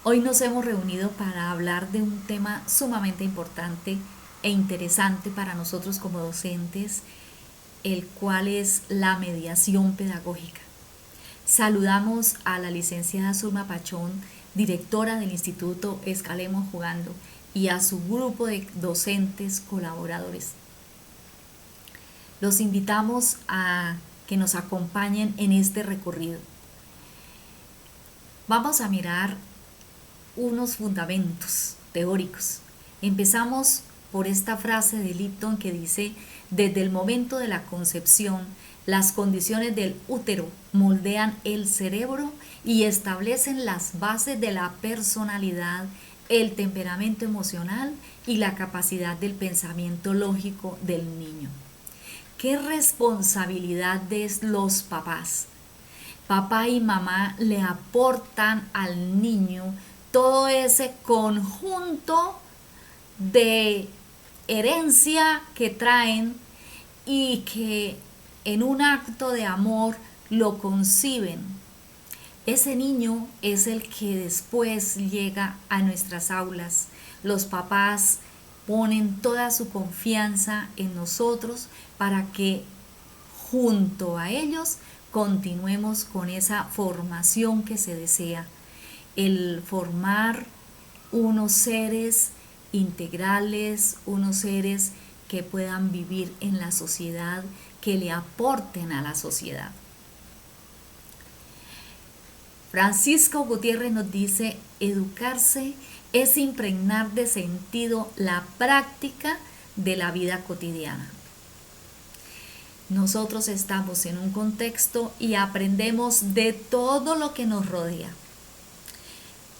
Hoy nos hemos reunido para hablar de un tema sumamente importante e interesante para nosotros como docentes, el cual es la mediación pedagógica. Saludamos a la licenciada Zulma Pachón, directora del Instituto Escalemos Jugando, y a su grupo de docentes colaboradores. Los invitamos a que nos acompañen en este recorrido. Vamos a mirar unos fundamentos teóricos. Empezamos por esta frase de Lipton que dice: desde el momento de la concepción, las condiciones del útero moldean el cerebro y establecen las bases de la personalidad, el temperamento emocional y la capacidad del pensamiento lógico del niño. ¿Qué responsabilidad de los papás? Papá y mamá le aportan al niño todo ese conjunto de herencia que traen y que en un acto de amor lo conciben. Ese niño es el que después llega a nuestras aulas. Los papás ponen toda su confianza en nosotros para que junto a ellos continuemos con esa formación que se desea, el formar unos seres integrales, unos seres que puedan vivir en la sociedad, que le aporten a la sociedad. Francisco Gutiérrez nos dice: educarse es impregnar de sentido la práctica de la vida cotidiana. Nosotros estamos en un contexto y aprendemos de todo lo que nos rodea.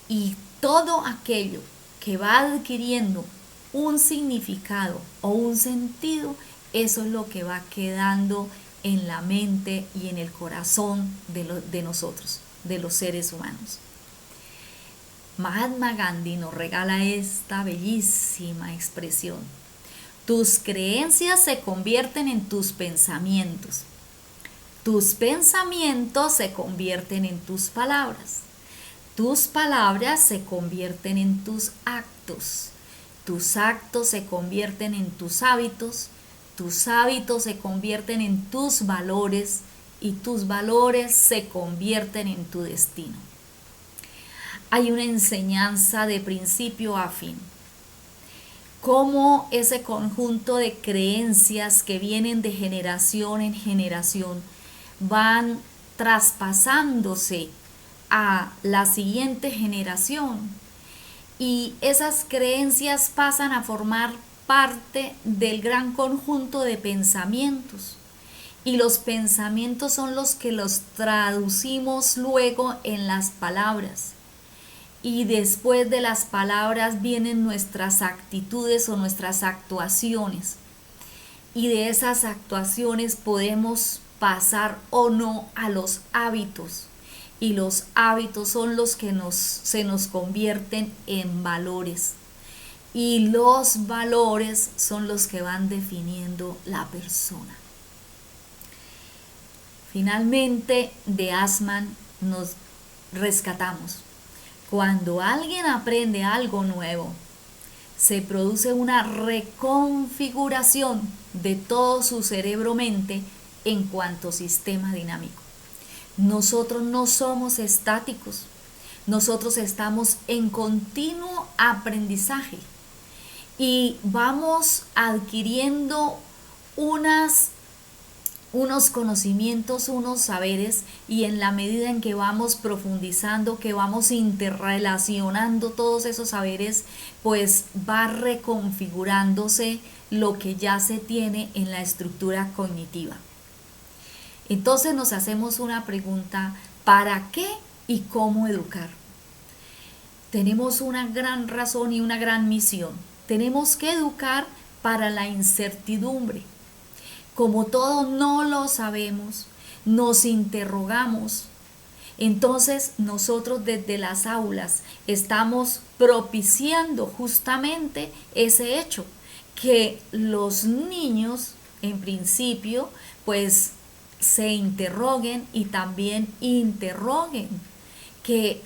Y todo aquello que va adquiriendo un significado o un sentido, eso es lo que va quedando en la mente y en el corazón de nosotros, de los seres humanos. Mahatma Gandhi nos regala esta bellísima expresión: tus creencias se convierten en tus pensamientos. Tus pensamientos se convierten en tus palabras. Tus palabras se convierten en tus actos. Tus actos se convierten en tus hábitos. Tus hábitos se convierten en tus valores y tus valores se convierten en tu destino. Hay una enseñanza de principio a fin. Cómo ese conjunto de creencias que vienen de generación en generación van traspasándose a la siguiente generación, y esas creencias pasan a formar parte del gran conjunto de pensamientos, y los pensamientos son los que los traducimos luego en las palabras, y después de las palabras vienen nuestras actitudes o nuestras actuaciones, y de esas actuaciones podemos pasar o no a los hábitos, y los hábitos son los que se nos convierten en valores, y los valores son los que van definiendo la persona. Finalmente, de Asman nos rescatamos: cuando alguien aprende algo nuevo, se produce una reconfiguración de todo su cerebro-mente en cuanto sistema dinámico. Nosotros no somos estáticos, nosotros estamos en continuo aprendizaje y vamos adquiriendo unos conocimientos, unos saberes, y en la medida en que vamos profundizando, que vamos interrelacionando todos esos saberes, pues va reconfigurándose lo que ya se tiene en la estructura cognitiva. Entonces nos hacemos una pregunta: ¿para qué y cómo educar? Tenemos una gran razón y una gran misión. Tenemos que educar para la incertidumbre. Como todo no lo sabemos, nos interrogamos. Entonces nosotros desde las aulas estamos propiciando justamente ese hecho, que los niños en principio pues se interroguen y también interroguen, que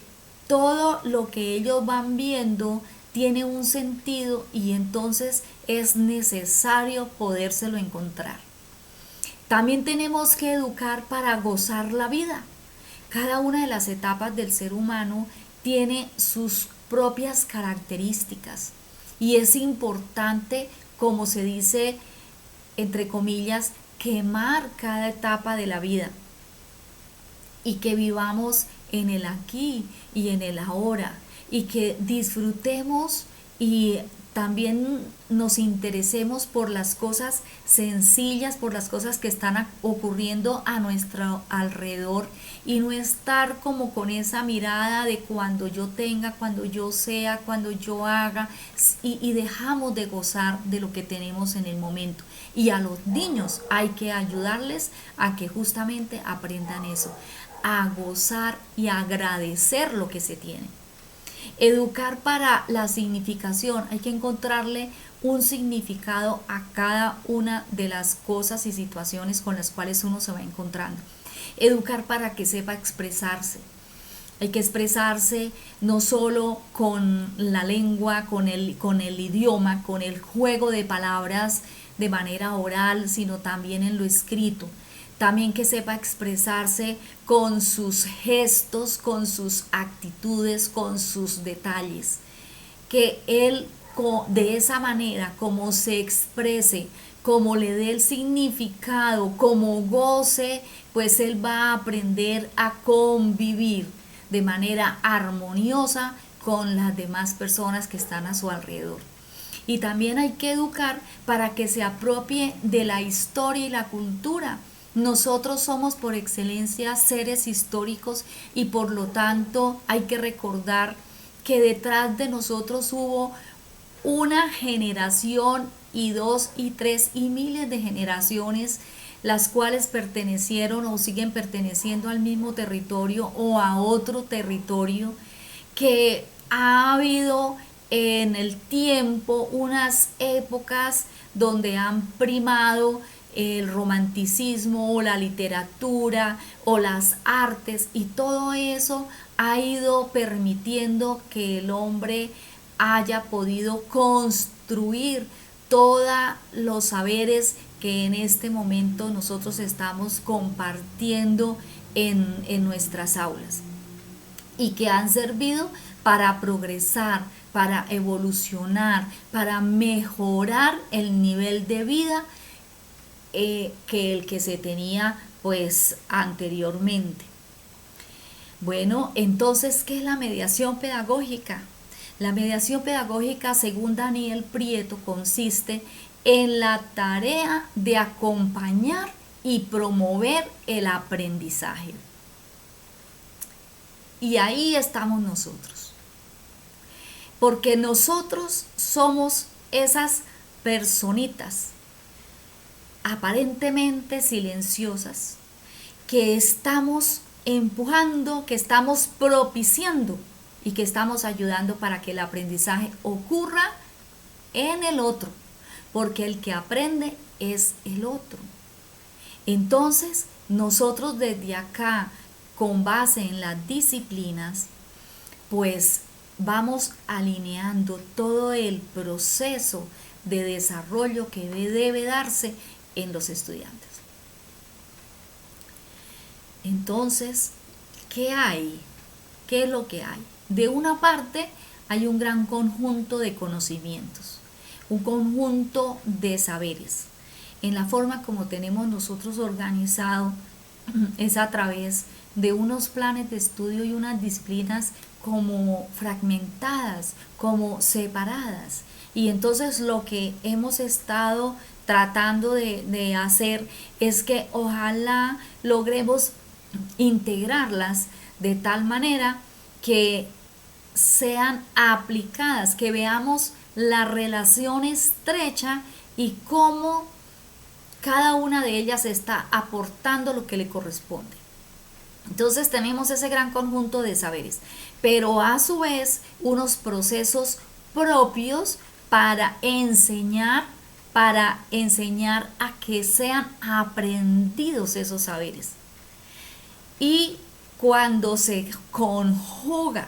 todo lo que ellos van viendo tiene un sentido y entonces es necesario podérselo encontrar. También tenemos que educar para gozar la vida. Cada una de las etapas del ser humano tiene sus propias características y es importante, como se dice, entre comillas, quemar cada etapa de la vida y que vivamos en el aquí y en el ahora y que disfrutemos y también nos interesemos por las cosas sencillas, por las cosas que están ocurriendo a nuestro alrededor y no estar como con esa mirada de cuando yo tenga, cuando yo sea, cuando yo haga y dejamos de gozar de lo que tenemos en el momento. Y a los niños hay que ayudarles a que justamente aprendan eso, a gozar y a agradecer lo que se tiene. Educar para la significación, hay que encontrarle un significado a cada una de las cosas y situaciones con las cuales uno se va encontrando. Educar para que sepa expresarse. Hay que expresarse no solo con la lengua, con el idioma, con el juego de palabras de manera oral, sino también en lo escrito. También que sepa expresarse con sus gestos, con sus actitudes, con sus detalles. Que él de esa manera, como se exprese, como le dé el significado, como goce, pues él va a aprender a convivir de manera armoniosa con las demás personas que están a su alrededor. Y también hay que educar para que se apropie de la historia y la cultura. Nosotros somos por excelencia seres históricos y por lo tanto hay que recordar que detrás de nosotros hubo una generación y dos y tres y miles de generaciones las cuales pertenecieron o siguen perteneciendo al mismo territorio o a otro territorio, que ha habido en el tiempo unas épocas donde han primado el romanticismo o la literatura o las artes y todo eso ha ido permitiendo que el hombre haya podido construir todos los saberes que en este momento nosotros estamos compartiendo en nuestras aulas y que han servido para progresar, para evolucionar, para mejorar el nivel de vida que el que se tenía pues anteriormente. Bueno, entonces, ¿qué es la mediación pedagógica? La mediación pedagógica, según Daniel Prieto, consiste en la tarea de acompañar y promover el aprendizaje. Y ahí estamos nosotros. Porque nosotros somos esas personitas aparentemente silenciosas que estamos empujando, que estamos propiciando y que estamos ayudando para que el aprendizaje ocurra en el otro, porque el que aprende es el otro. Entonces, nosotros desde acá, con base en las disciplinas, pues vamos alineando todo el proceso de desarrollo que debe darse en los estudiantes. Entonces, ¿qué hay? ¿Qué es lo que hay? De una parte, hay un gran conjunto de conocimientos, un conjunto de saberes. En la forma como tenemos nosotros organizado es a través de unos planes de estudio y unas disciplinas como fragmentadas, como separadas. Y entonces lo que hemos estado tratando de hacer es que ojalá logremos integrarlas de tal manera que sean aplicadas, que veamos la relación estrecha y cómo cada una de ellas está aportando lo que le corresponde. Entonces tenemos ese gran conjunto de saberes, pero a su vez unos procesos propios para enseñar a que sean aprendidos esos saberes. Y cuando se conjuga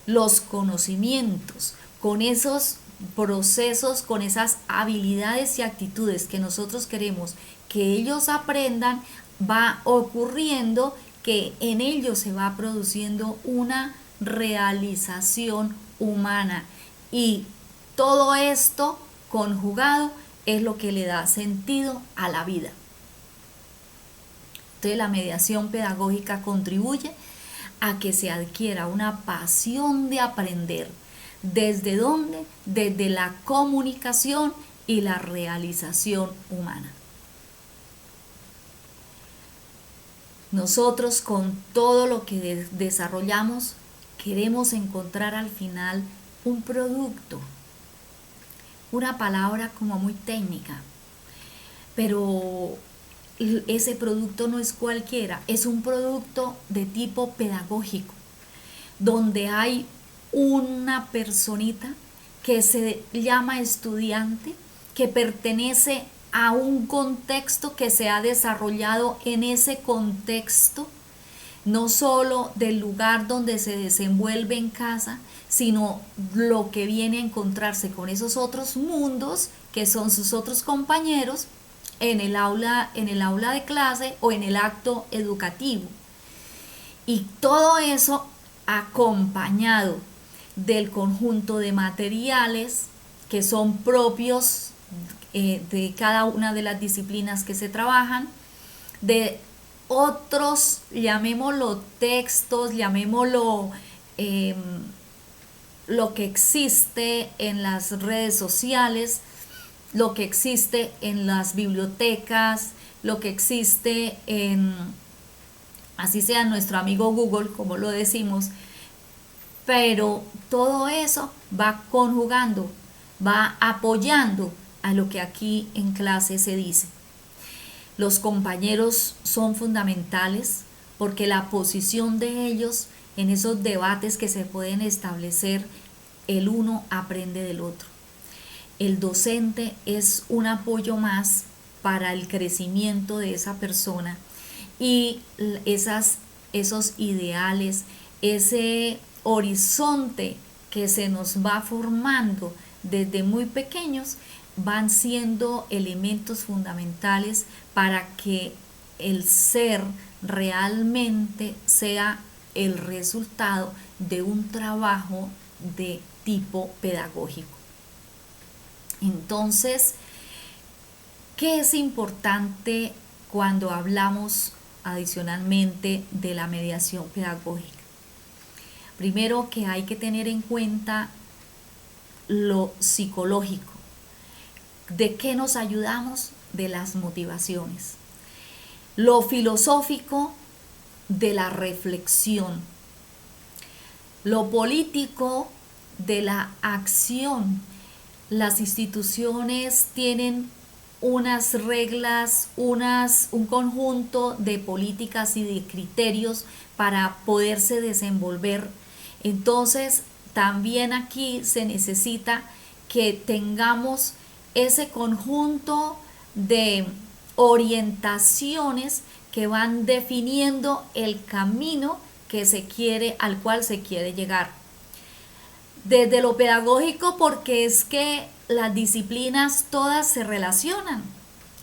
los conocimientos, con esos procesos, con esas habilidades y actitudes que nosotros queremos que ellos aprendan, va ocurriendo que en ellos se va produciendo una realización humana. Y todo esto conjugado es lo que le da sentido a la vida. Entonces la mediación pedagógica contribuye a que se adquiera una pasión de aprender. ¿Desde dónde? Desde la comunicación y la realización humana. Nosotros con todo lo que desarrollamos queremos encontrar al final un producto, una palabra como muy técnica, pero ese producto no es cualquiera, es un producto de tipo pedagógico, donde hay una personita que se llama estudiante, que pertenece a un contexto que se ha desarrollado en ese contexto, no solo del lugar donde se desenvuelve en casa, sino lo que viene a encontrarse con esos otros mundos que son sus otros compañeros en el aula de clase o en el acto educativo. Y todo eso acompañado del conjunto de materiales que son propios de cada una de las disciplinas que se trabajan, de otros, llamémoslo textos, llamémoslo lo que existe en las redes sociales, lo que existe en las bibliotecas, lo que existe en, así sea nuestro amigo Google, como lo decimos, pero todo eso va conjugando, va apoyando a lo que aquí en clase se dice. Los compañeros son fundamentales porque la posición de ellos en esos debates que se pueden establecer, el uno aprende del otro. El docente es un apoyo más para el crecimiento de esa persona y esos ideales, ese horizonte que se nos va formando desde muy pequeños, van siendo elementos fundamentales para que el ser realmente sea el resultado de un trabajo de tipo pedagógico. Entonces, ¿qué es importante cuando hablamos adicionalmente de la mediación pedagógica? Primero, que hay que tener en cuenta lo psicológico. ¿De qué nos ayudamos? De las motivaciones. Lo filosófico, de la reflexión. Lo político, de la acción. Las instituciones tienen unas reglas, un conjunto de políticas y de criterios para poderse desenvolver. Entonces, también aquí se necesita que tengamos ese conjunto de orientaciones que van definiendo el camino al cual se quiere llegar. Desde lo pedagógico, porque es que las disciplinas todas se relacionan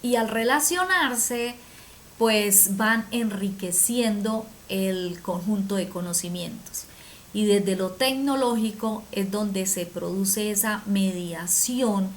y al relacionarse pues van enriqueciendo el conjunto de conocimientos. Y desde lo tecnológico es donde se produce esa mediación.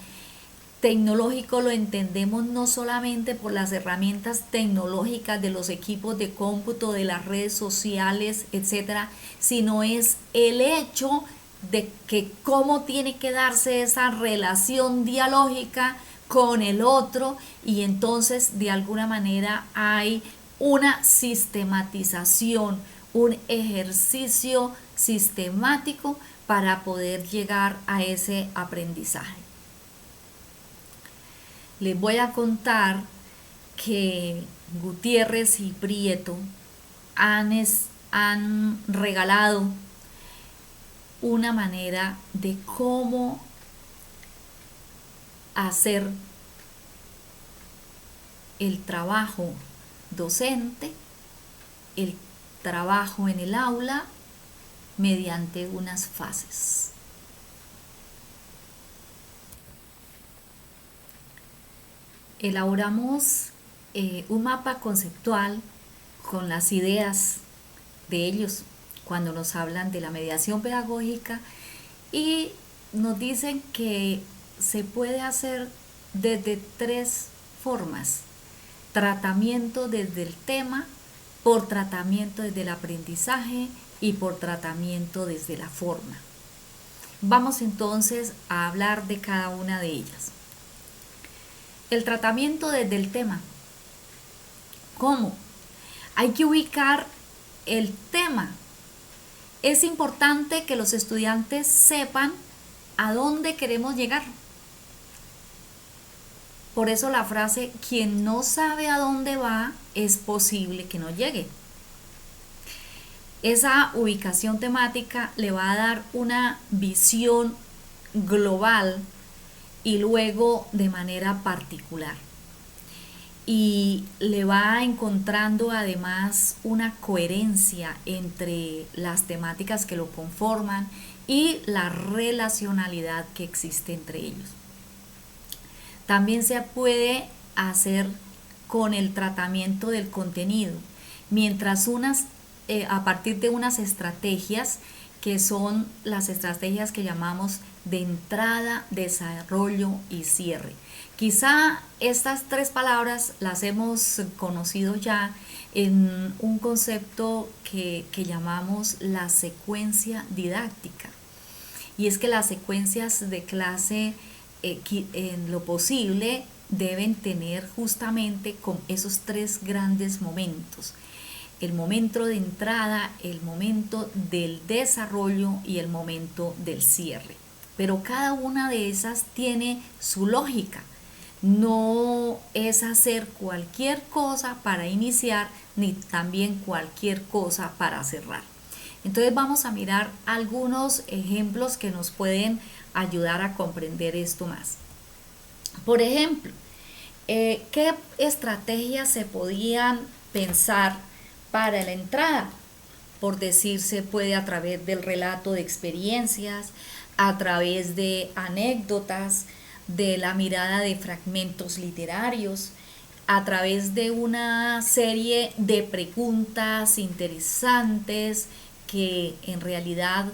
Tecnológico lo entendemos no solamente por las herramientas tecnológicas de los equipos de cómputo, de las redes sociales, etcétera, sino es el hecho de que cómo tiene que darse esa relación dialógica con el otro, y entonces de alguna manera hay una sistematización, un ejercicio sistemático para poder llegar a ese aprendizaje. Les voy a contar que Gutiérrez y Prieto han regalado una manera de cómo hacer el trabajo docente, el trabajo en el aula, mediante unas fases. Elaboramos un mapa conceptual con las ideas de ellos cuando nos hablan de la mediación pedagógica y nos dicen que se puede hacer desde tres formas: tratamiento desde el tema, por tratamiento desde el aprendizaje y por tratamiento desde la forma. Vamos entonces a hablar de cada una de ellas. El tratamiento desde el tema. ¿Cómo? Hay que ubicar el tema. Es importante que los estudiantes sepan a dónde queremos llegar. Por eso la frase, quien no sabe a dónde va, es posible que no llegue. Esa ubicación temática le va a dar una visión global y luego de manera particular. Y le va encontrando además una coherencia entre las temáticas que lo conforman y la relacionalidad que existe entre ellos. También se puede hacer con el tratamiento del contenido, mientras a partir de unas estrategias que son las estrategias que llamamos de entrada, desarrollo y cierre. Quizá estas tres palabras las hemos conocido ya en un concepto que llamamos la secuencia didáctica. Y es que las secuencias de clase en lo posible deben tener justamente con esos tres grandes momentos: el momento de entrada, el momento del desarrollo y el momento del cierre. Pero cada una de esas tiene su lógica. No es hacer cualquier cosa para iniciar, ni también cualquier cosa para cerrar. Entonces vamos a mirar algunos ejemplos que nos pueden ayudar a comprender esto más. Por ejemplo, ¿qué estrategias se podían pensar para la entrada? Por decir, se puede a través del relato de experiencias, a través de anécdotas, de la mirada de fragmentos literarios, a través de una serie de preguntas interesantes que en realidad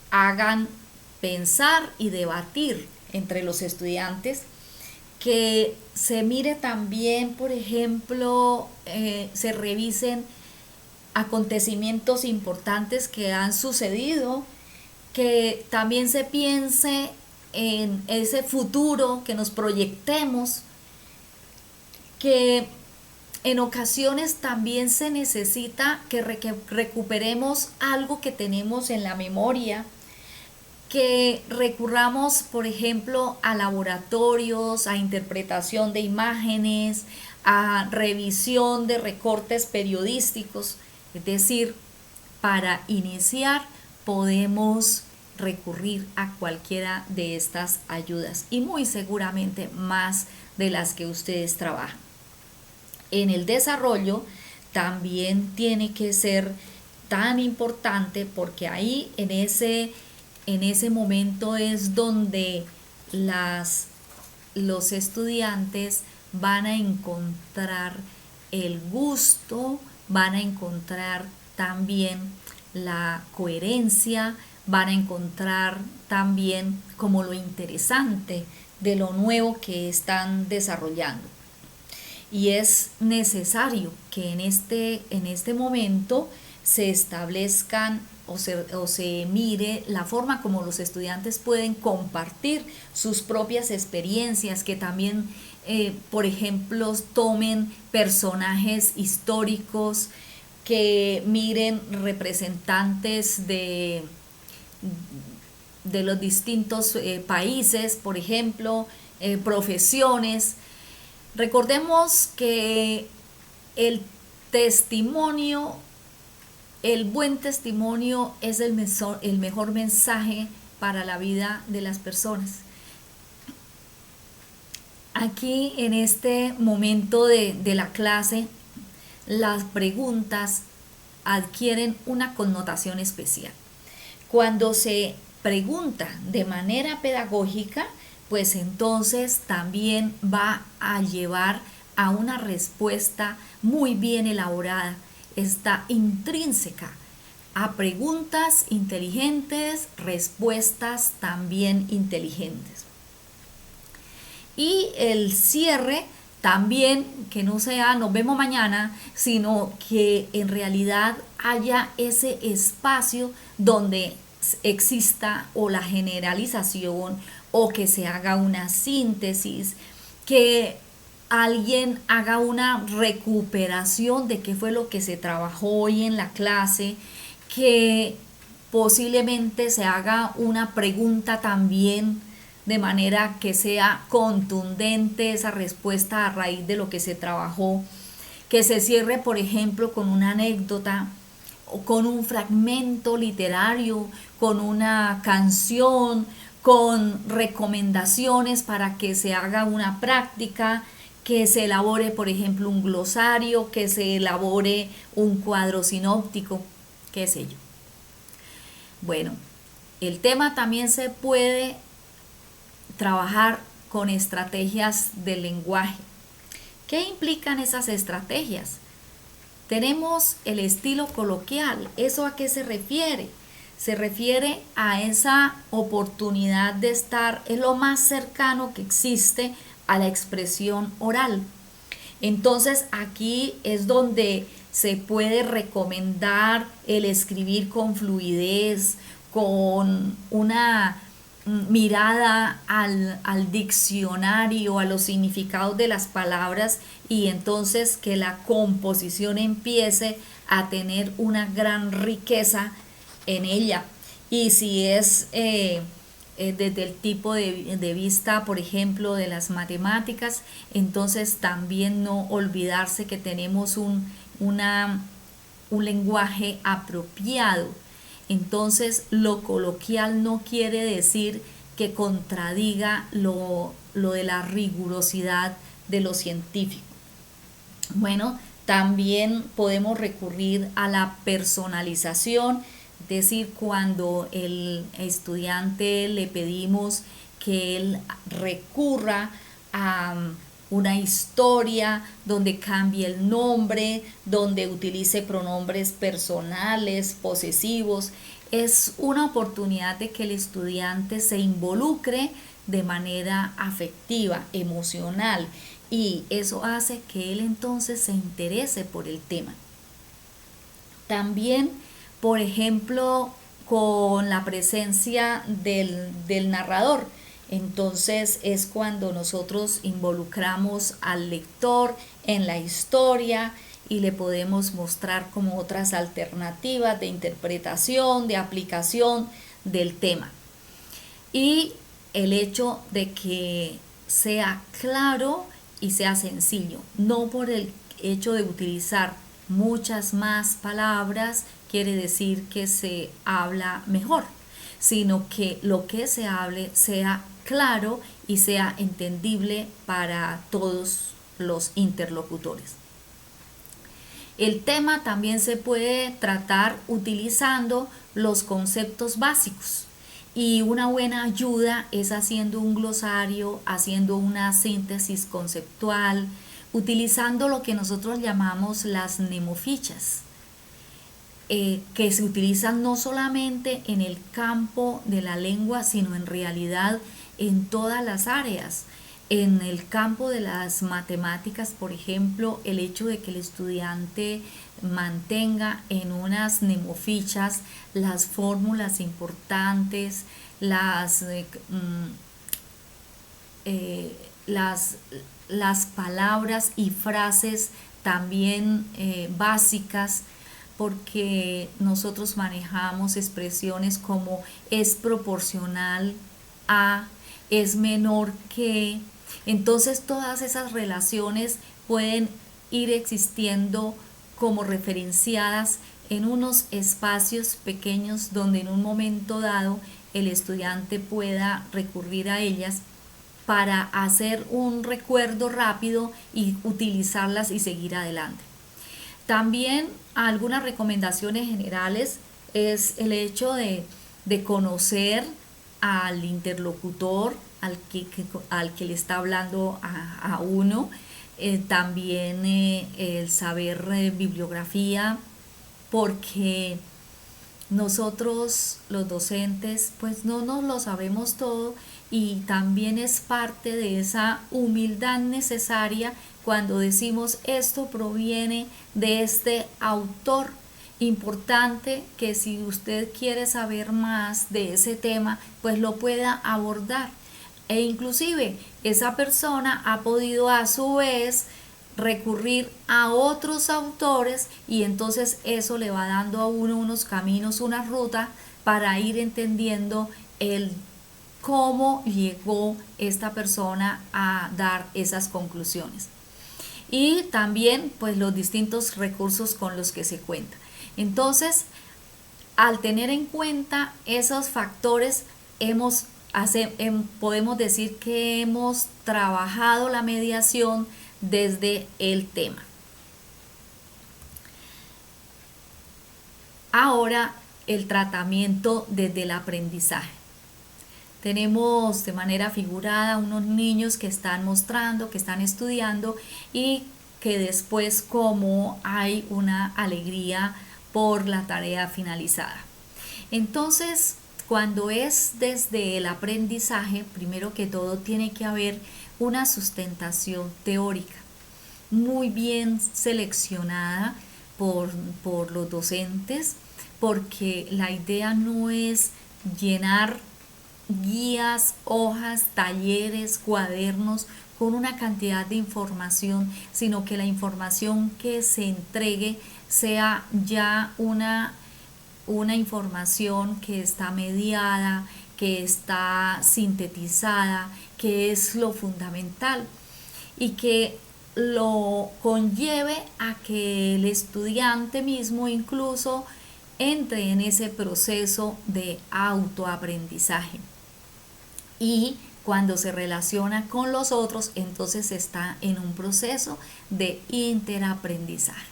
hagan pensar y debatir entre los estudiantes, que se mire también, por ejemplo, se revisen acontecimientos importantes que han sucedido, que también se piense en ese futuro, que nos proyectemos, que en ocasiones también se necesita que recuperemos algo que tenemos en la memoria, que recurramos, por ejemplo, a laboratorios, a interpretación de imágenes, a revisión de recortes periodísticos. Es decir, para iniciar podemos recurrir a cualquiera de estas ayudas y muy seguramente más de las que ustedes trabajan. En el desarrollo también tiene que ser tan importante, porque ahí en ese momento es donde los estudiantes van a encontrar el gusto, van a encontrar también la coherencia, van a encontrar también como lo interesante de lo nuevo que están desarrollando. Y es necesario que en este momento se establezcan o se mire la forma como los estudiantes pueden compartir sus propias experiencias, que también, por ejemplo, tomen personajes históricos, que miren representantes de los distintos países, por ejemplo, profesiones. Recordemos que el testimonio, el buen testimonio es el mejor mensaje para la vida de las personas. Aquí en este momento de la clase, las preguntas adquieren una connotación especial. Cuando se pregunta de manera pedagógica, pues entonces también va a llevar a una respuesta muy bien elaborada, está intrínseca a preguntas inteligentes, respuestas también inteligentes. Y el cierre también, que no sea nos vemos mañana, sino que en realidad haya ese espacio donde exista o la generalización o que se haga una síntesis, que alguien haga una recuperación de qué fue lo que se trabajó hoy en la clase, que posiblemente se haga una pregunta también de manera que sea contundente esa respuesta a raíz de lo que se trabajó, que se cierre, por ejemplo, con una anécdota o con un fragmento literario, con una canción, con recomendaciones para que se haga una práctica, que se elabore, por ejemplo, un glosario, que se elabore un cuadro sinóptico, qué sé yo. Bueno, el tema también se puede trabajar con estrategias del lenguaje. ¿Qué implican esas estrategias? Tenemos el estilo coloquial. ¿Eso a qué se refiere? Se refiere a esa oportunidad de estar en lo más cercano que existe a la expresión oral. Entonces aquí es donde se puede recomendar el escribir con fluidez, con una mirada al diccionario, a los significados de las palabras, y entonces que la composición empiece a tener una gran riqueza en ella. Y si es desde el tipo de vista, por ejemplo, de las matemáticas, entonces también no olvidarse que tenemos un lenguaje apropiado. Entonces, lo coloquial no quiere decir que contradiga lo de la rigurosidad de lo científico. Bueno, también podemos recurrir a la personalización, es decir, cuando el estudiante le pedimos que él recurra a una historia donde cambie el nombre, donde utilice pronombres personales, posesivos. Es una oportunidad de que el estudiante se involucre de manera afectiva, emocional, y eso hace que él entonces se interese por el tema. También, por ejemplo, con la presencia del narrador. Entonces es cuando nosotros involucramos al lector en la historia y le podemos mostrar como otras alternativas de interpretación, de aplicación del tema. Y el hecho de que sea claro y sea sencillo, no por el hecho de utilizar muchas más palabras quiere decir que se habla mejor, sino que lo que se hable sea claro y sea entendible para todos los interlocutores. El tema también se puede tratar utilizando los conceptos básicos, y una buena ayuda es haciendo un glosario, haciendo una síntesis conceptual, utilizando lo que nosotros llamamos las mnemofichas, que se utilizan no solamente en el campo de la lengua, sino en realidad en todas las áreas. En el campo de las matemáticas, por ejemplo, el hecho de que el estudiante mantenga en unas mnemofichas las fórmulas importantes, las palabras y frases también básicas, porque nosotros manejamos expresiones como es proporcional a, es menor que. Entonces todas esas relaciones pueden ir existiendo como referenciadas en unos espacios pequeños donde en un momento dado el estudiante pueda recurrir a ellas para hacer un recuerdo rápido y utilizarlas y seguir adelante. También algunas recomendaciones generales es el hecho de de conocer al interlocutor, al que le está hablando a uno, también el saber bibliografía, porque nosotros los docentes pues no nos lo sabemos todo, y también es parte de esa humildad necesaria cuando decimos esto proviene de este autor. Importante que si usted quiere saber más de ese tema pues lo pueda abordar, e inclusive esa persona ha podido a su vez recurrir a otros autores, y entonces eso le va dando a uno unos caminos, una ruta para ir entendiendo el cómo llegó esta persona a dar esas conclusiones, y también pues los distintos recursos con los que se cuenta. Entonces, al tener en cuenta esos factores, podemos decir que hemos trabajado la mediación desde el tema. Ahora, el tratamiento desde el aprendizaje. Tenemos de manera figurada unos niños que están mostrando, que están estudiando, y que después como hay una alegría por la tarea finalizada. Entonces, cuando es desde el aprendizaje, primero que todo tiene que haber una sustentación teórica muy bien seleccionada por los docentes, porque la idea no es llenar guías, hojas, talleres, cuadernos con una cantidad de información, sino que la información que se entregue sea ya una información que está mediada, que está sintetizada, que es lo fundamental, y que lo conlleve a que el estudiante mismo incluso entre en ese proceso de autoaprendizaje. Y cuando se relaciona con los otros, entonces está en un proceso de interaprendizaje.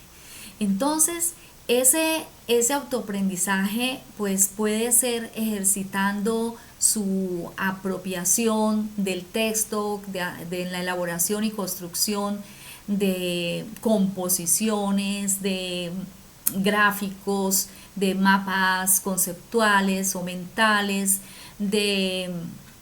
Entonces, ese autoaprendizaje pues puede ser ejercitando su apropiación del texto, de la elaboración y construcción de composiciones, de gráficos, de mapas conceptuales o mentales, de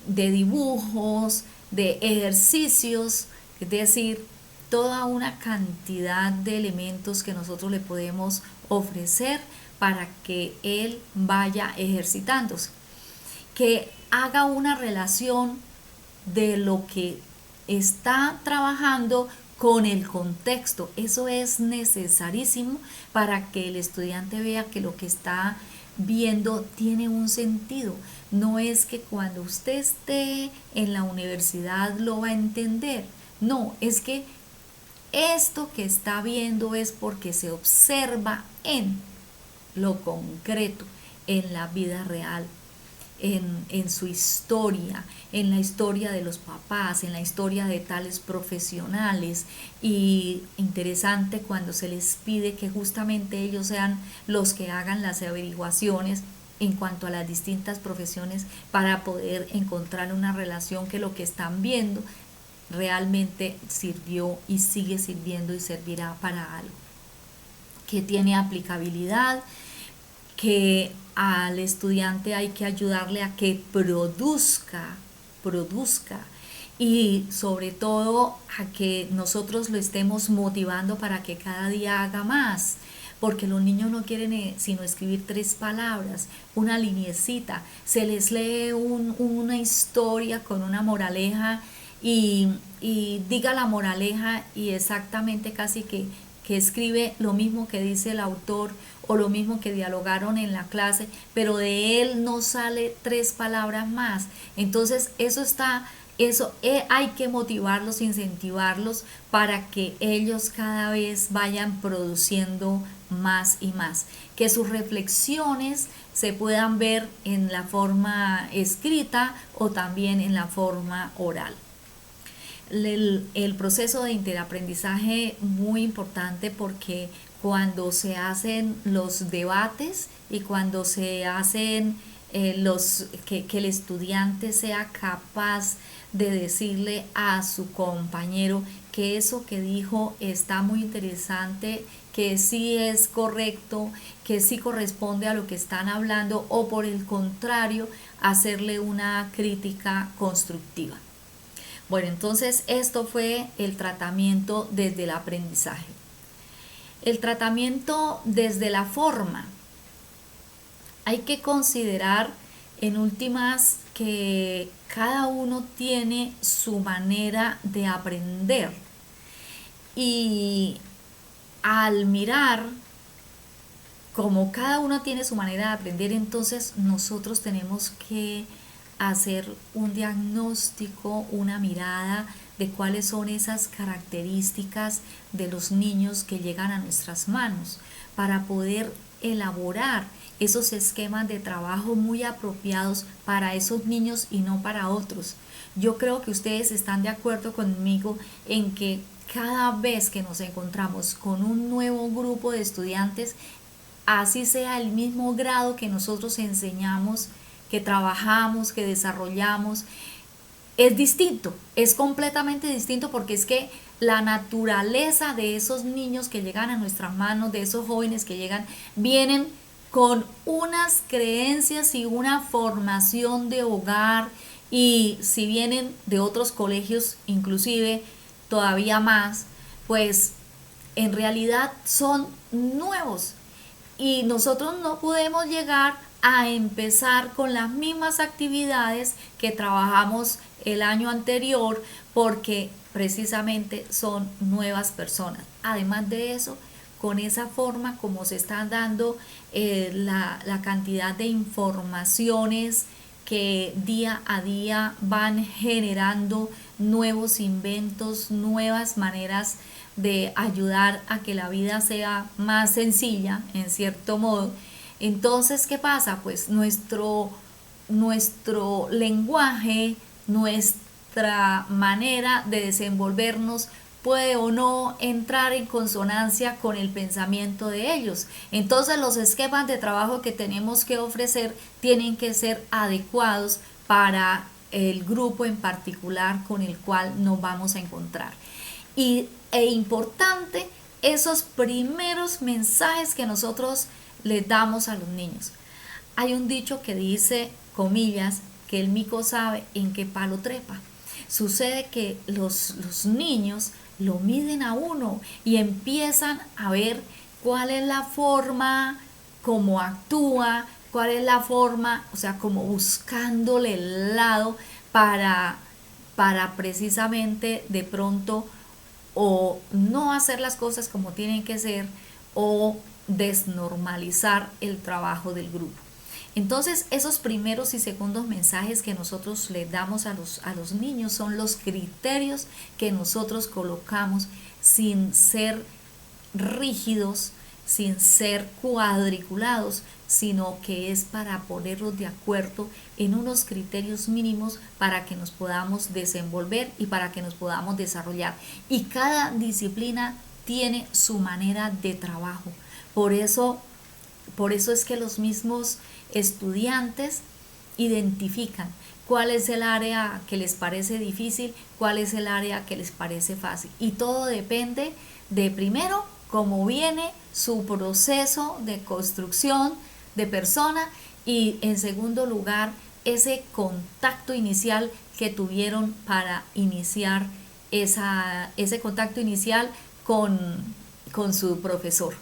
dibujos, de ejercicios, es decir, toda una cantidad de elementos que nosotros le podemos ofrecer para que él vaya ejercitándose, que haga una relación de lo que está trabajando con el contexto. Eso es necesarísimo para que el estudiante vea que lo que está viendo tiene un sentido. No es que cuando usted esté en la universidad lo va a entender, no, es que esto que está viendo es porque se observa en lo concreto, en la vida real, en su historia, en la historia de los papás, en la historia de tales profesionales. Y interesante cuando se les pide que justamente ellos sean los que hagan las averiguaciones en cuanto a las distintas profesiones, para poder encontrar una relación que lo que están viendo realmente sirvió y sigue sirviendo y servirá para algo, que tiene aplicabilidad, que al estudiante hay que ayudarle a que produzca, y sobre todo a que nosotros lo estemos motivando para que cada día haga más, porque los niños no quieren sino escribir 3 palabras, una liniecita, se les lee una historia con una moraleja, y diga la moraleja y exactamente casi que escribe lo mismo que dice el autor o lo mismo que dialogaron en la clase, pero de él no sale 3 palabras más. Entonces hay que motivarlos, incentivarlos para que ellos cada vez vayan produciendo más y más, que sus reflexiones se puedan ver en la forma escrita o también en la forma oral. El proceso de interaprendizaje muy importante, porque cuando se hacen los debates y cuando se hacen que el estudiante sea capaz de decirle a su compañero que eso que dijo está muy interesante, que sí es correcto, que sí corresponde a lo que están hablando, o por el contrario, hacerle una crítica constructiva. Bueno, entonces esto fue el tratamiento desde el aprendizaje. El tratamiento desde la forma. Hay que considerar en últimas que cada uno tiene su manera de aprender, y al mirar como cada uno tiene su manera de aprender, entonces nosotros tenemos que hacer un diagnóstico, una mirada de cuáles son esas características de los niños que llegan a nuestras manos para poder elaborar esos esquemas de trabajo muy apropiados para esos niños y no para otros. Yo creo que ustedes están de acuerdo conmigo en que cada vez que nos encontramos con un nuevo grupo de estudiantes, así sea el mismo grado que nosotros enseñamos, que trabajamos, que desarrollamos, es distinto, es completamente distinto, porque es que la naturaleza de esos niños que llegan a nuestras manos, de esos jóvenes que llegan, vienen con unas creencias y una formación de hogar, y si vienen de otros colegios inclusive todavía más, pues en realidad son nuevos, y nosotros no podemos llegar a empezar con las mismas actividades que trabajamos el año anterior, porque precisamente son nuevas personas. Además de eso, con esa forma como se están dando la cantidad de informaciones que día a día van generando nuevos inventos, nuevas maneras de ayudar a que la vida sea más sencilla, en cierto modo. Entonces, ¿qué pasa? Pues nuestro lenguaje, nuestra manera de desenvolvernos puede o no entrar en consonancia con el pensamiento de ellos. Entonces los esquemas de trabajo que tenemos que ofrecer tienen que ser adecuados para el grupo en particular con el cual nos vamos a encontrar. E importante esos primeros mensajes que nosotros les damos a los niños. Hay un dicho que dice, comillas, que el mico sabe en qué palo trepa. Sucede que los niños lo miden a uno y empiezan a ver cuál es la forma como actúa, cuál es la forma, o sea, como buscándole el lado para precisamente de pronto o no hacer las cosas como tienen que ser, o desnormalizar el trabajo del grupo. Entonces, esos primeros y segundos mensajes que nosotros le damos a los niños son los criterios que nosotros colocamos, sin ser rígidos, sin ser cuadriculados, sino que es para ponerlos de acuerdo en unos criterios mínimos para que nos podamos desenvolver y para que nos podamos desarrollar. Y cada disciplina tiene su manera de trabajo. Por eso es que los mismos estudiantes identifican cuál es el área que les parece difícil, cuál es el área que les parece fácil. Y todo depende de, primero, cómo viene su proceso de construcción de persona, y en segundo lugar, ese contacto inicial que tuvieron para iniciar ese contacto inicial con su profesor.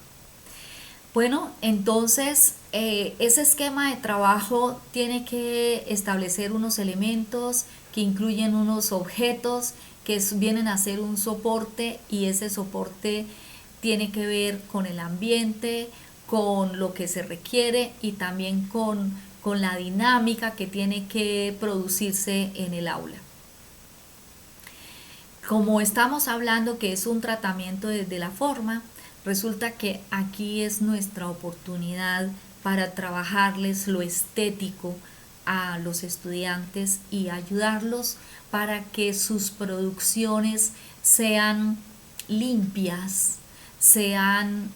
Bueno, entonces ese esquema de trabajo tiene que establecer unos elementos que incluyen unos objetos que vienen a ser un soporte, y ese soporte tiene que ver con el ambiente, con lo que se requiere y también con la dinámica que tiene que producirse en el aula. Como estamos hablando que es un tratamiento desde la forma, resulta que aquí es nuestra oportunidad para trabajarles lo estético a los estudiantes y ayudarlos para que sus producciones sean limpias, sean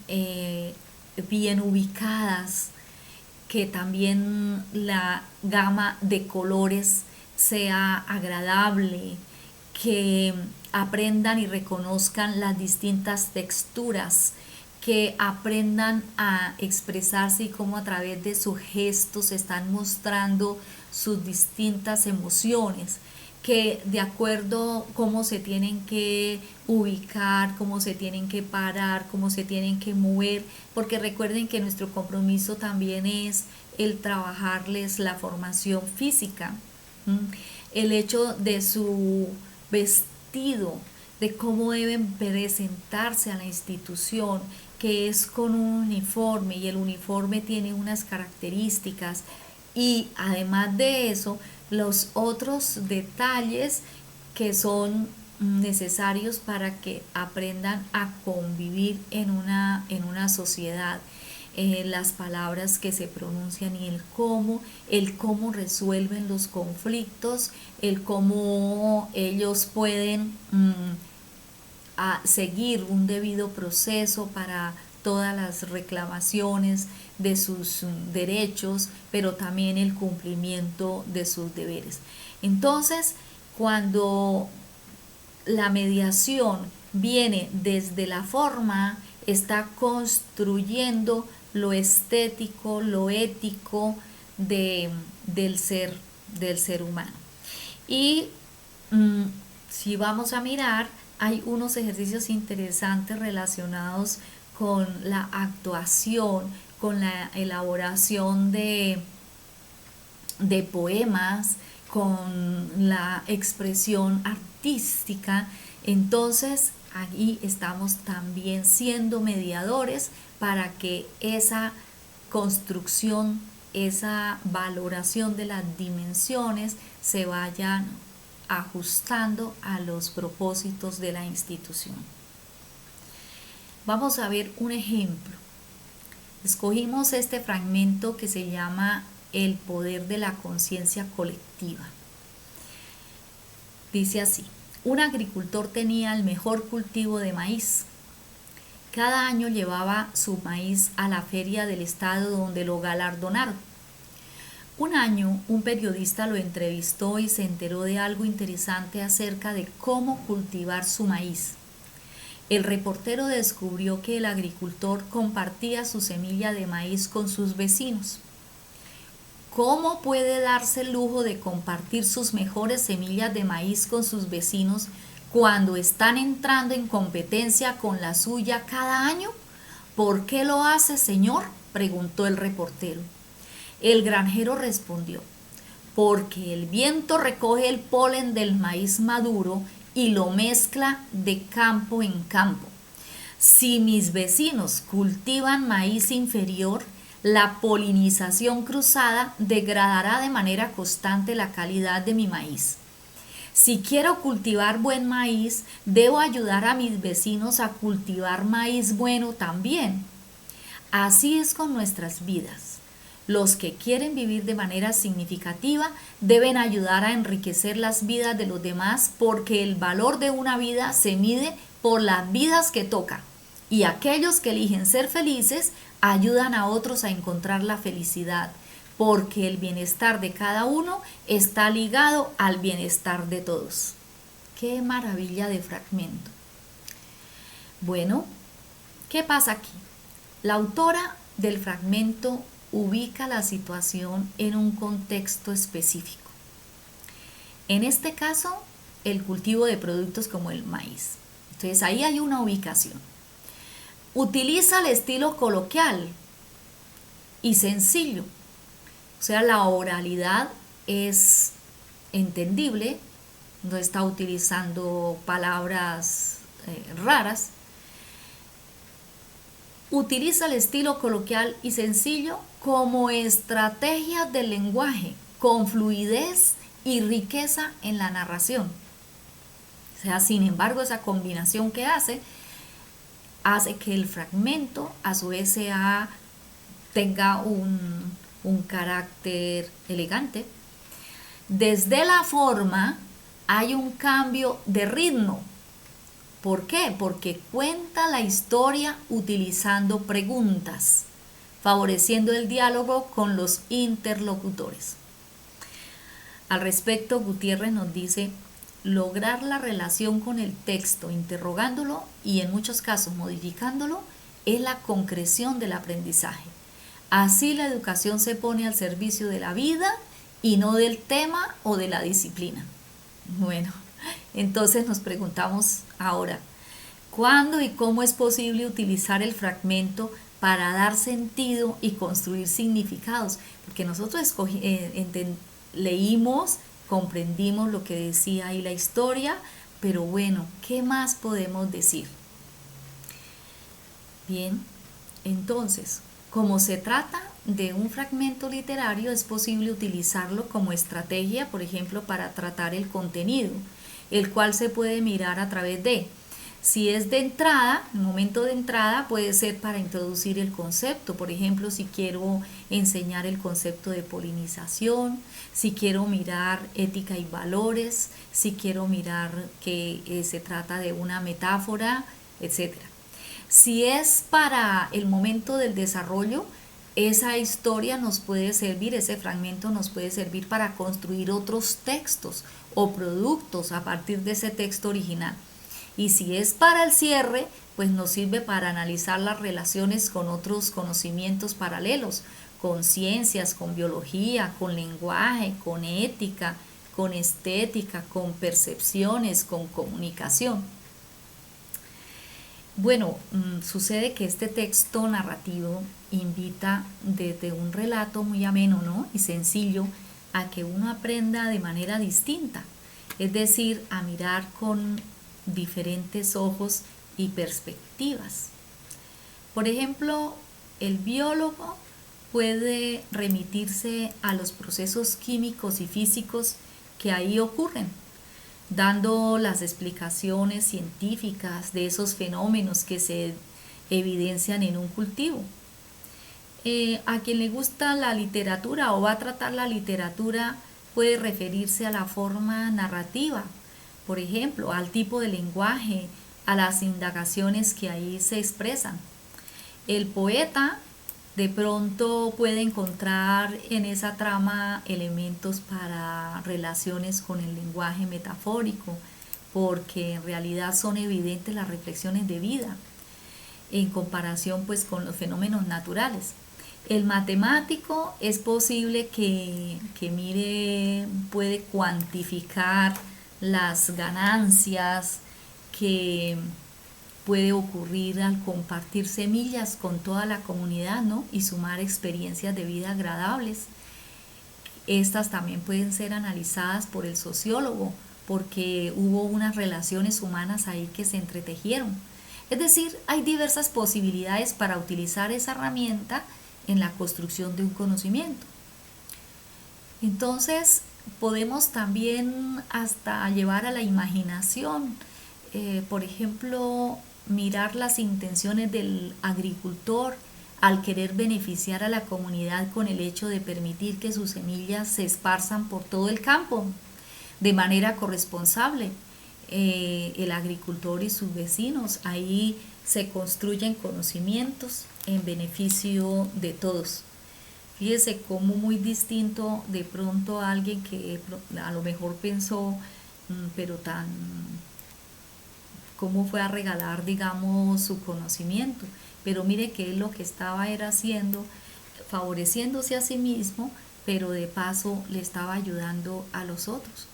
bien ubicadas, que también la gama de colores sea agradable, que aprendan y reconozcan las distintas texturas, que aprendan a expresarse y cómo a través de sus gestos están mostrando sus distintas emociones, que de acuerdo cómo se tienen que ubicar, cómo se tienen que parar, cómo se tienen que mover, porque recuerden que nuestro compromiso también es el trabajarles la formación física, el hecho de su vestido, de cómo deben presentarse a la institución, que es con un uniforme y el uniforme tiene unas características y además de eso los otros detalles que son necesarios para que aprendan a convivir en una sociedad, las palabras que se pronuncian y el cómo resuelven los conflictos, el cómo ellos pueden a seguir un debido proceso para todas las reclamaciones de sus derechos, pero también el cumplimiento de sus deberes. Entonces, cuando la mediación viene desde la forma, está construyendo lo estético, lo ético del ser humano. Y si vamos a mirar, hay unos ejercicios interesantes relacionados con la actuación, con la elaboración de poemas, con la expresión artística. Entonces, aquí estamos también siendo mediadores para que esa construcción, esa valoración de las dimensiones se vayan ajustando a los propósitos de la institución. Vamos a ver un ejemplo. Escogimos este fragmento que se llama El poder de la conciencia colectiva. Dice así: un agricultor tenía el mejor cultivo de maíz. Cada año llevaba su maíz a la feria del estado donde lo galardonaron. Un año un periodista lo entrevistó y se enteró de algo interesante acerca de cómo cultivar su maíz. El reportero descubrió que el agricultor compartía su semilla de maíz con sus vecinos. ¿Cómo puede darse el lujo de compartir sus mejores semillas de maíz con sus vecinos cuando están entrando en competencia con la suya cada año? ¿Por qué lo hace, señor?, preguntó el reportero. El granjero respondió: porque el viento recoge el polen del maíz maduro y lo mezcla de campo en campo. Si mis vecinos cultivan maíz inferior, la polinización cruzada degradará de manera constante la calidad de mi maíz. Si quiero cultivar buen maíz, debo ayudar a mis vecinos a cultivar maíz bueno también. Así es con nuestras vidas. Los que quieren vivir de manera significativa deben ayudar a enriquecer las vidas de los demás, porque el valor de una vida se mide por las vidas que toca, y aquellos que eligen ser felices ayudan a otros a encontrar la felicidad, porque el bienestar de cada uno está ligado al bienestar de todos. ¡Qué maravilla de fragmento! Bueno, ¿qué pasa aquí? La autora del fragmento ubica la situación en un contexto específico. En este caso, el cultivo de productos como el maíz. Entonces ahí hay una ubicación. Utiliza el estilo coloquial y sencillo. O sea, la oralidad es entendible, no está utilizando palabras raras. Utiliza el estilo coloquial y sencillo como estrategia del lenguaje, con fluidez y riqueza en la narración. O sea, sin embargo, esa combinación que hace que el fragmento a su vez tenga un carácter elegante. Desde la forma hay un cambio de ritmo. ¿Por qué? Porque cuenta la historia utilizando preguntas. favoreciendo el diálogo con los interlocutores. Al respecto, Gutiérrez nos dice: lograr la relación con el texto, interrogándolo y en muchos casos modificándolo, es la concreción del aprendizaje. Así la educación se pone al servicio de la vida y no del tema o de la disciplina. Bueno, entonces nos preguntamos ahora, ¿cuándo y cómo es posible utilizar el fragmento para dar sentido y construir significados? Porque nosotros leímos, comprendimos lo que decía ahí la historia, pero bueno, ¿qué más podemos decir? Bien, entonces, como se trata de un fragmento literario, es posible utilizarlo como estrategia, por ejemplo, para tratar el contenido, el cual se puede mirar a través de, si es de entrada, el momento de entrada puede ser para introducir el concepto, por ejemplo, si quiero enseñar el concepto de polinización, si quiero mirar ética y valores, si quiero mirar que se trata de una metáfora, etcétera. Si es para el momento del desarrollo, esa historia nos puede servir, ese fragmento nos puede servir para construir otros textos o productos a partir de ese texto original. Y si es para el cierre, pues nos sirve para analizar las relaciones con otros conocimientos paralelos, con ciencias, con biología, con lenguaje, con ética, con estética, con percepciones, con comunicación. Bueno, sucede que este texto narrativo invita desde un relato muy ameno, ¿no?, y sencillo, a que uno aprenda de manera distinta, es decir, a mirar con diferentes ojos y perspectivas. Por ejemplo, el biólogo puede remitirse a los procesos químicos y físicos que ahí ocurren, dando las explicaciones científicas de esos fenómenos que se evidencian en un cultivo. A quien le gusta la literatura o va a tratar la literatura puede referirse a la forma narrativa, por ejemplo, al tipo de lenguaje, a las indagaciones que ahí se expresan. El poeta de pronto puede encontrar en esa trama elementos para relaciones con el lenguaje metafórico, porque en realidad son evidentes las reflexiones de vida en comparación pues con los fenómenos naturales. El matemático es posible que puede cuantificar las ganancias que puede ocurrir al compartir semillas con toda la comunidad, ¿no?, y sumar experiencias de vida agradables. Estas también pueden ser analizadas por el sociólogo, porque hubo unas relaciones humanas ahí que se entretejieron. Es decir, hay diversas posibilidades para utilizar esa herramienta en la construcción de un conocimiento. Entonces, podemos también hasta llevar a la imaginación, por ejemplo, mirar las intenciones del agricultor al querer beneficiar a la comunidad con el hecho de permitir que sus semillas se esparzan por todo el campo de manera corresponsable. El agricultor y sus vecinos, ahí se construyen conocimientos en beneficio de todos. Fíjese cómo muy distinto de pronto a alguien que a lo mejor pensó, pero cómo fue a regalar, digamos, su conocimiento. Pero mire que él lo que estaba era haciendo, favoreciéndose a sí mismo, pero de paso le estaba ayudando a los otros.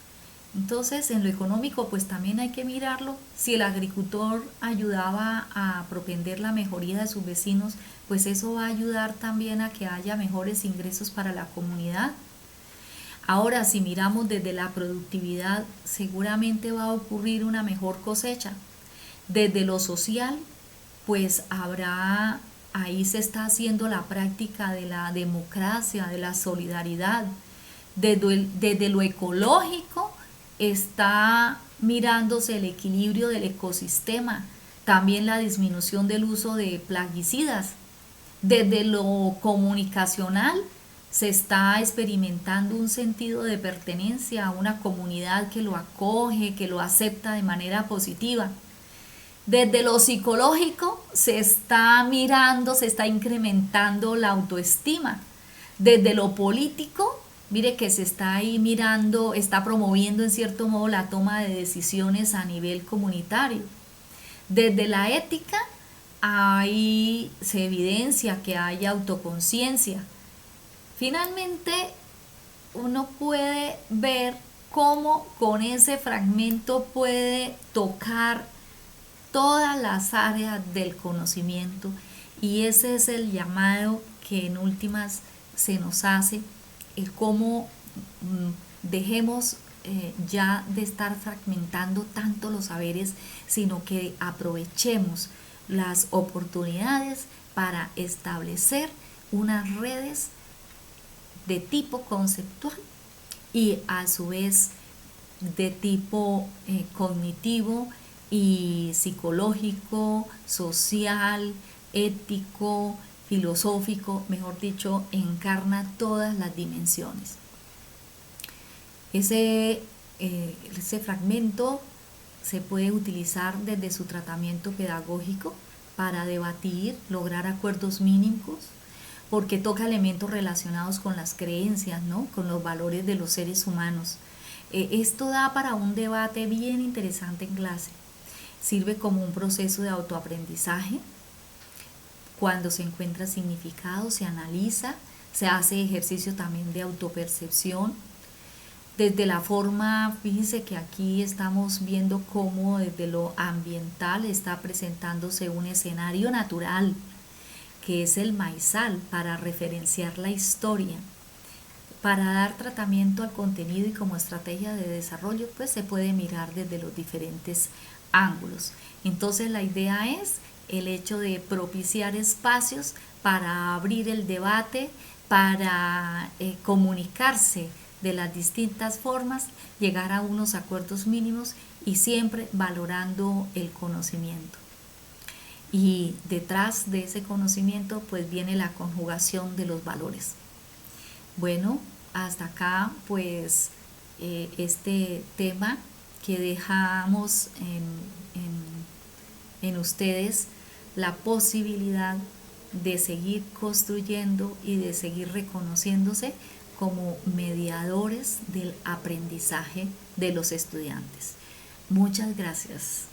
Entonces, en lo económico, pues también hay que mirarlo. Si el agricultor ayudaba a propender la mejoría de sus vecinos, pues eso va a ayudar también a que haya mejores ingresos para la comunidad. Ahora, si miramos desde la productividad, seguramente va a ocurrir una mejor cosecha. Desde lo social, pues ahí se está haciendo la práctica de la democracia, de la solidaridad. Desde lo ecológico, está mirándose el equilibrio del ecosistema, también la disminución del uso de plaguicidas. Desde lo comunicacional se está experimentando un sentido de pertenencia a una comunidad que lo acoge, que lo acepta de manera positiva. Desde lo psicológico se está mirando, se está incrementando la autoestima. Desde lo político, mire que se está ahí mirando, está promoviendo en cierto modo la toma de decisiones a nivel comunitario. Desde la ética, ahí se evidencia que hay autoconciencia. Finalmente, uno puede ver cómo con ese fragmento puede tocar todas las áreas del conocimiento, y ese es el llamado que en últimas se nos hace, el cómo dejemos ya de estar fragmentando tanto los saberes, sino que aprovechemos las oportunidades para establecer unas redes de tipo conceptual y a su vez de tipo cognitivo y psicológico, social, ético, filosófico, mejor dicho, encarna todas las dimensiones. Ese fragmento se puede utilizar desde su tratamiento pedagógico para debatir, lograr acuerdos mínimos, porque toca elementos relacionados con las creencias, ¿no? Con los valores de los seres humanos. Esto da para un debate bien interesante en clase. Sirve como un proceso de autoaprendizaje. Cuando se encuentra significado, se analiza, se hace ejercicio también de autopercepción. Desde la forma, fíjense que aquí estamos viendo cómo desde lo ambiental está presentándose un escenario natural, que es el maizal, para referenciar la historia. Para dar tratamiento al contenido y como estrategia de desarrollo, pues se puede mirar desde los diferentes ángulos. Entonces la idea es el hecho de propiciar espacios para abrir el debate, para comunicarse de las distintas formas, llegar a unos acuerdos mínimos y siempre valorando el conocimiento. Y detrás de ese conocimiento pues viene la conjugación de los valores. Bueno, hasta acá pues este tema que dejamos en ustedes la posibilidad de seguir construyendo y de seguir reconociéndose como mediadores del aprendizaje de los estudiantes. Muchas gracias.